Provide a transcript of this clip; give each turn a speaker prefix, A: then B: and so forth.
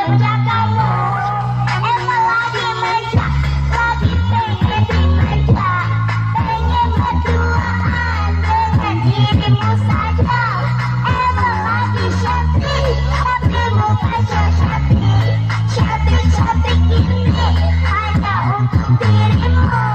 A: kerja kamu. Emang lagi meja, lagi pengen di meja. Pengen berduaan dengan dirimu saja. Emang lagi cantik, tapi bukan so cantik. Cantik-cantik ini hanya untuk dirimu.